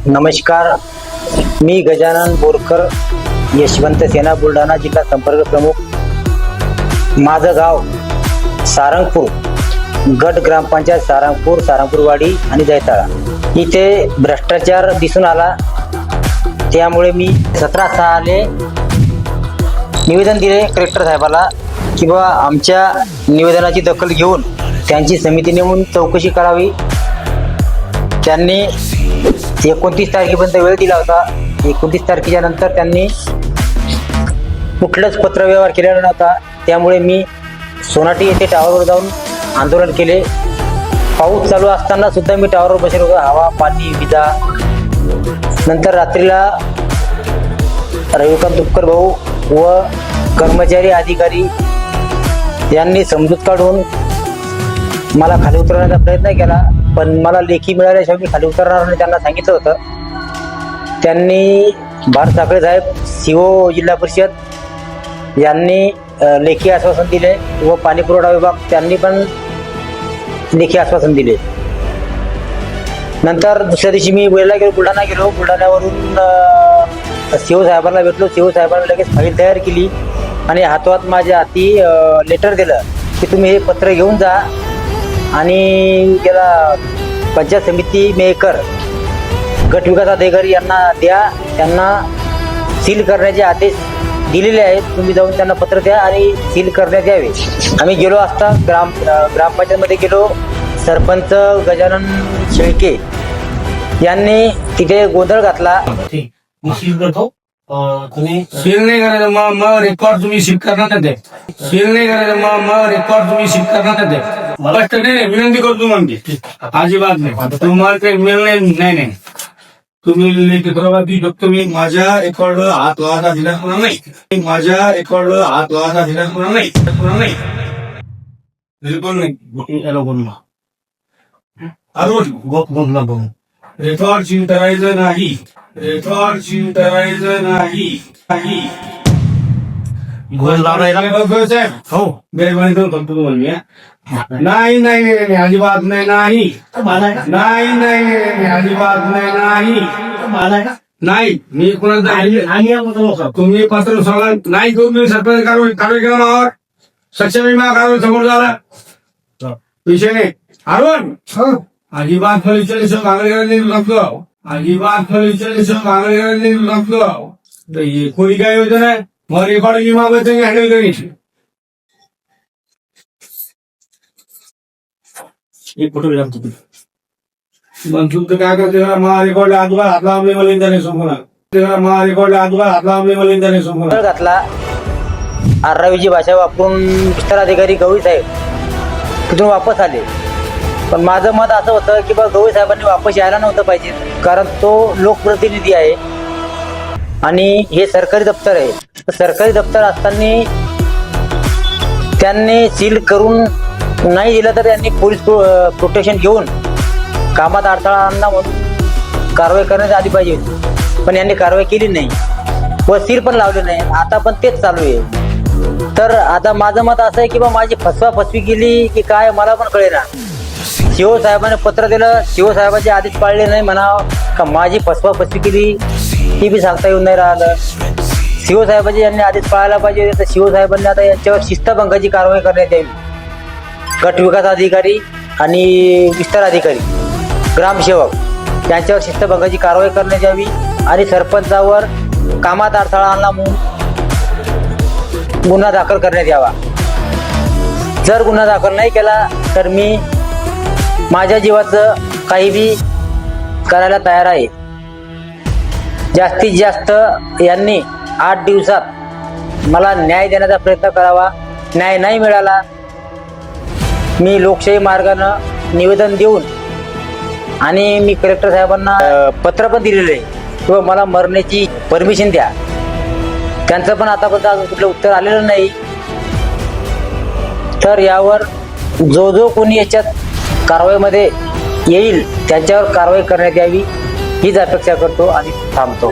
नमस्कार, मी गजानन बोरकर, यशवंत सेना, बुलढाणा जिल्हा संपर्क प्रमुख. माझं गाव सारंगपूर, गट ग्रामपंचायत सारंगपूर, सारंगपूरवाडी आणि जैताळा. इथे भ्रष्टाचार दिसून आला, त्यामुळे मी 17/6 निवेदन दिले कलेक्टर साहेबाला की बाबा आमच्या निवेदनाची दखल घेऊन त्यांची समिती नेमून चौकशी करावी. त्यांनी 29 तारखेपर्यंत वेळ दिला होता. 29 तारखेच्या नंतर त्यांनी कुठलंच पत्रव्यवहार केलेला नव्हता. त्यामुळे मी सोनाटी येथे टावरवर जाऊन आंदोलन केले. पाऊस चालू असताना सुद्धा मी टावरवर बसलो होतो. हवा, पाणी, विजा. नंतर रात्रीला रविकांत तुपकर भाऊ व कर्मचारी अधिकारी यांनी समजूत काढून मला खाली उतरवण्याचा प्रयत्न केला, पण मला लेखी मिळाल्याशिवाय मी खाली उतरणार नाही त्यांना सांगितलं होतं. त्यांनी भारत साखळे साहेब, CO जिल्हा परिषद यांनी लेखी आश्वासन दिले व पाणी पुरवठा विभाग त्यांनी पण लेखी आश्वासन दिले. नंतर दुसऱ्या दिवशी मी बुलढाणा गेलो. बुलढाण्यावरून CO साहेबांना भेटलो. CO साहेबांनी लगेच फाईल तयार केली आणि हातोहात माझ्या हाती लेटर दिलं की तुम्ही हे पत्र घेऊन जा आणि त्याला पंचायत समिती मेकर, गट विकास अधिकारी यांना द्या. त्यांना सील करण्याचे आदेश दिलेले आहेत. तुम्ही जाऊन त्यांना पत्र द्या आणि सील करण्यात यावे. आम्ही गेलो असता ग्रामपंचायतमध्ये गेलो. सरपंच गजानन शेळके यांनी तिथे गोंधळ घातला. तुम्ही सील नाही करायचं, मग रेकॉर्ड तुम्ही शिफ्ट करणार नाही. सील नाही करायचं, मग रेकॉर्ड तुम्ही शिफ्ट करणार नाही. मला नाही विनंती करतो म्हणजे अजिबात नाही. तुम्हाला काही मेल नाही. तुम्ही चित्रपती फक्त मी माझ्या रेकॉर्ड हात लावायचा दिला होणार नाही. माझ्या रेकॉर्ड हात लावायचा दिला होणार नाही. बिलकुल नाही. बोलला भाऊ, रेकॉर्ड शिफ्ट करायचं नाही. रेकॉर्ड शिफ्ट करायचं नाही. गोल लावायला हो बेरवानी तो फक्त तुम्हाला नाही अजिबात नाही अजिबात नाही. मी कोणाला तुम्ही पत्र सगळं नाही करून मी सरपंच कारवाई केला मावर सक्षम कारवाई समोर झाला विषय नाही. अरुण अजिबात फलिचर काँग्रेस लागतो. अजिबात फलिचर काँग्रेस लागतो. कोणी काय होतं नाही. मग रेकॉर्डिंग मागत हँडल करायची. एक फोटो तुमचं काय करते रेकॉर्ड आजोबा हातला आंबे मला त्याने समोर रेकॉर्ड आजोबा हातला आंबे मला त्याने समोर घातला. 18वीची भाषा वापरून विस्तार अधिकारी गवळी साहेब तिथून वापस आले. पण माझं मत असं होतं की बा गवळी साहेबांनी वापस यायला नव्हतं पाहिजे, कारण तो लोकप्रतिनिधी आहे आणि हे सरकारी दप्तर आहे. सरकारी दप्तर असताना त्यांनी सील करून नाही दिलं तर त्यांनी पोलीस प्रोटेक्शन घेऊन कामात अडथळा आणला म्हणून कारवाई करण्यात आली पाहिजे होती. पण यांनी कारवाई केली नाही व सील पण लावले नाही. आता पण तेच चालू आहे. तर आता माझं मत असं आहे की बा माझी फसवी केली की काय मला पण कळेना. CO साहेबांनी पत्र दिलं, CO साहेबांचे आदेश पाळले नाही म्हणावं का माझी फसवी केली ती बी सांगता येऊन नाही राहिलं. CO साहेबांचे यांनी आदेश पाळायला पाहिजे. तर CO साहेबांनी आता यांच्यावर शिस्तभंगाची कारवाई करण्यात यावी. गट विकास अधिकारी आणि विस्तार अधिकारी, ग्रामसेवक यांच्यावर शिस्तभंगाची कारवाई करण्यात यावी आणि सरपंचावर कामात अडथळा आणला म्हणून गुन्हा दाखल करण्यात यावा. जर गुन्हा दाखल नाही केला तर मी माझ्या जीवाचं काही बी करायला तयार आहे. जास्तीत जास्त यांनी 8 दिवसात मला न्याय देण्याचा प्रयत्न करावा. न्याय नाही मिळाला मी लोकशाही मार्गानं निवेदन देऊन आणि मी कलेक्टर साहेबांना पत्र पण दिलेलं आहे किंवा मला मरण्याची परमिशन द्या. त्यांचं पण आतापर्यंत कुठलं उत्तर आलेलं नाही. तर यावर जो कोणी याच्यात कारवाईमध्ये येईल त्यांच्यावर कारवाई करण्यात यावी हीच अपेक्षा करतो आणि थांबतो.